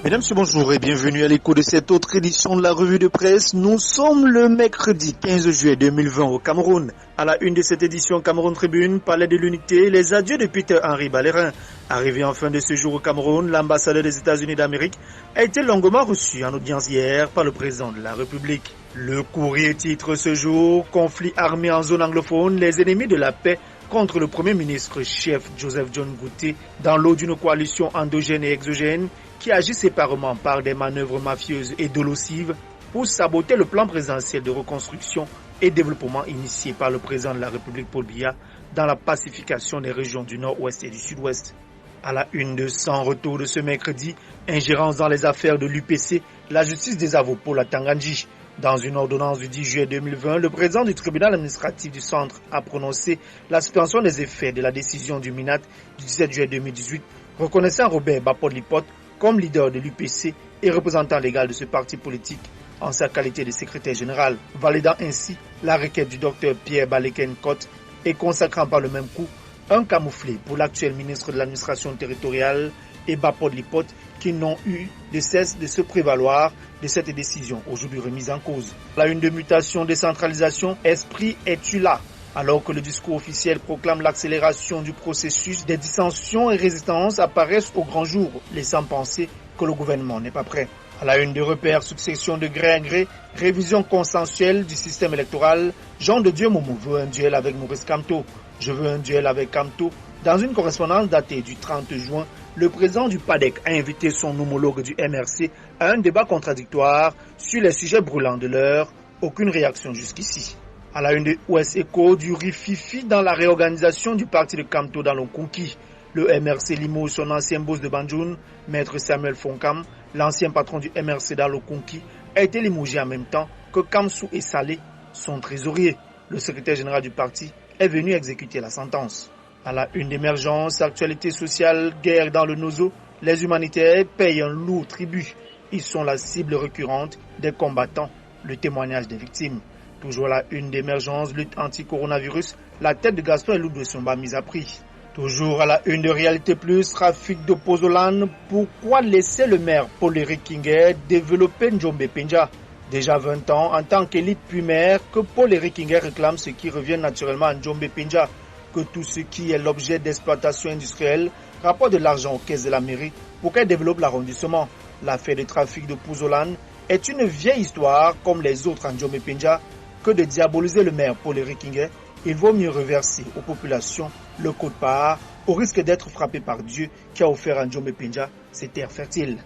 Mesdames, Messieurs, bonjour et bienvenue à l'écho de cette autre édition de la revue de presse. Nous sommes le mercredi 15 juillet 2020 au Cameroun. À la une de cette édition, Cameroun Tribune parlait de l'unité, les adieux de Peter-Henri Balérin. Arrivé en fin de séjour au Cameroun, l'ambassadeur des États-Unis d'Amérique a été longuement reçu en audience hier par le président de la République. Le courrier titre ce jour, conflit armé en zone anglophone, les ennemis de la paix contre le Premier ministre chef Joseph John Gouté dans l'eau d'une coalition endogène et exogène qui agit séparément par des manœuvres mafieuses et dolosives pour saboter le plan présidentiel de reconstruction et développement initié par le président de la République Paul Biya dans la pacification des régions du nord-ouest et du sud-ouest. À la une de Sans Retour de ce mercredi, ingérence dans les affaires de l'UPC, la justice désavoue Paul Atangandji. Dans une ordonnance du 10 juillet 2020, le président du tribunal administratif du centre a prononcé la suspension des effets de la décision du MINAT du 17 juillet 2018, reconnaissant Robert Bapod-Lipot comme leader de l'UPC et représentant légal de ce parti politique en sa qualité de secrétaire général, validant ainsi la requête du docteur Pierre Baleken-Cotte et consacrant par le même coup un camouflet pour l'actuel ministre de l'administration territoriale et Bapod-Lipot qui n'ont eu de cesse de se prévaloir de cette décision aujourd'hui remise en cause. La une de mutation, décentralisation, esprit es-tu là? Alors que le discours officiel proclame l'accélération du processus, des dissensions et résistances apparaissent au grand jour, laissant penser que le gouvernement n'est pas prêt. À la une de repères, succession de gré à gré, révision consensuelle du système électoral, Jean de Dieu Momo veut un duel avec Maurice Kamto. Je veux un duel avec Kamto. Dans une correspondance datée du 30 juin, le président du PADEC a invité son homologue du MRC à un débat contradictoire sur les sujets brûlants de l'heure. Aucune réaction jusqu'ici. À la une de Ouest Echo, du rififi dans la réorganisation du parti de Kamto dans le Conquis. Le MRC limoge son ancien boss de Banjoun, maître Samuel Fonkam, l'ancien patron du MRC dans le Conquis, a été limogé en même temps que Kamsou et Salé, son trésorier. Le secrétaire général du parti est venu exécuter la sentence. À la une d'émergence, actualité sociale, guerre dans le Nozo, les humanitaires payent un lourd tribut. Ils sont la cible récurrente des combattants, le témoignage des victimes. Toujours à la une d'émergence, lutte anti-coronavirus, la tête de Gaston Elou de Somba mise à prix. Toujours à la une de Réalité Plus, trafic de Pozolan, pourquoi laisser le maire Paul-Éric Kinguer développer Njombe Penja? Déjà 20 ans, en tant qu'élite puis maire, que Paul-Éric Kinguer réclame ce qui revient naturellement à Njombe Penja, que tout ce qui est l'objet d'exploitation industrielle rapporte de l'argent aux caisses de la mairie pour qu'elle développe l'arrondissement. L'affaire de trafic de Pozolan est une vieille histoire comme les autres en Njombe Penja. Que de diaboliser le maire Paul-Éric Kinguer, il vaut mieux reverser aux populations le quote-part au risque d'être frappé par Dieu qui a offert à Njombe Penja ses terres fertiles.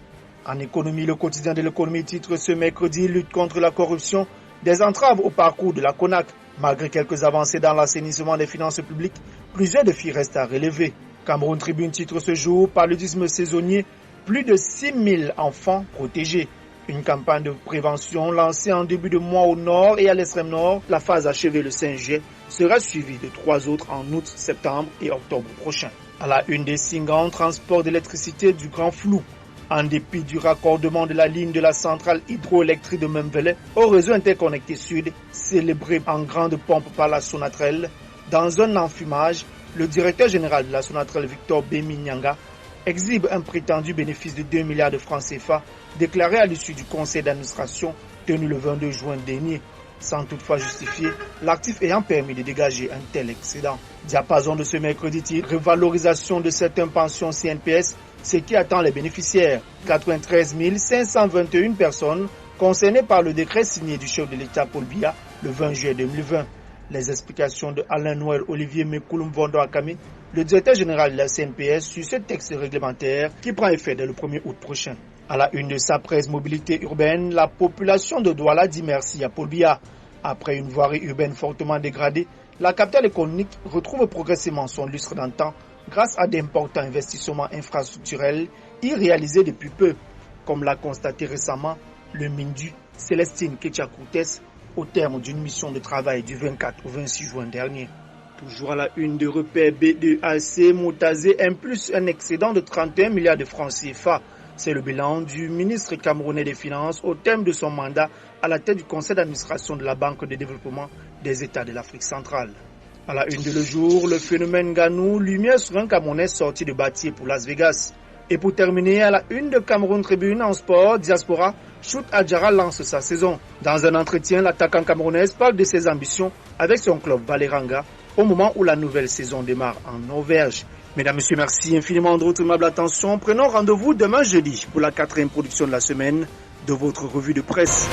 En économie, le quotidien de l'économie titre ce mercredi lutte contre la corruption, des entraves au parcours de la CONAC. Malgré quelques avancées dans l'assainissement des finances publiques, plusieurs défis restent à relever. Cameroun Tribune titre ce jour paludisme saisonnier, plus de 6000 enfants protégés. Une campagne de prévention lancée en début de mois au nord et à l'extrême nord, la phase achevée le 5 juillet, sera suivie de 3 autres en août, septembre et octobre prochain. À la une des Singans, transport d'électricité du Grand Flou. En dépit du raccordement de la ligne de la centrale hydroélectrique de Memvelé au réseau interconnecté sud, célébré en grande pompe par la Sonatrel, dans un enfumage, le directeur général de la Sonatrel, Victor Beminyanga, exhibe un prétendu bénéfice de 2 milliards de francs CFA déclaré à l'issue du conseil d'administration tenu le 22 juin dernier, sans toutefois justifier l'actif ayant permis de dégager un tel excédent. Diapason de ce mercredi titre, revalorisation de certaines pensions CNPS, ce qui attend les bénéficiaires. 93 521 personnes concernées par le décret signé du chef de l'État Paul Biya le 20 juillet 2020. Les explications de Alain Noël Olivier Mekoulum Vondo Akame, le directeur général de la CNPS, sur ce texte réglementaire qui prend effet dès le 1er août prochain. À la une de sa presse mobilité urbaine, la population de Douala dit merci à Paul Biya. Après une voirie urbaine fortement dégradée, la capitale économique retrouve progressivement son lustre d'antan grâce à d'importants investissements infrastructurels y réalisés depuis peu, comme l'a constaté récemment le Mindu Célestine Ketchakoutes au terme d'une mission de travail du 24 au 26 juin dernier. Toujours à la une de repère B2AC, Moutazé impulse un excédent de 31 milliards de francs CFA. C'est le bilan du ministre camerounais des Finances au terme de son mandat à la tête du conseil d'administration de la Banque de développement des États de l'Afrique centrale. À la une de Le Jour, le phénomène Ganou, lumière sur un Camerounais sorti de Batié pour Las Vegas. Et pour terminer, à la une de Cameroun Tribune en sport, Diaspora, Chout Adjara lance sa saison. Dans un entretien, l'attaquant camerounaise parle de ses ambitions avec son club Valeranga au moment où la nouvelle saison démarre en Norvège. Mesdames, Messieurs, merci infiniment de votre aimable attention. Prenons rendez-vous demain jeudi pour la 4e production de la semaine de votre revue de presse.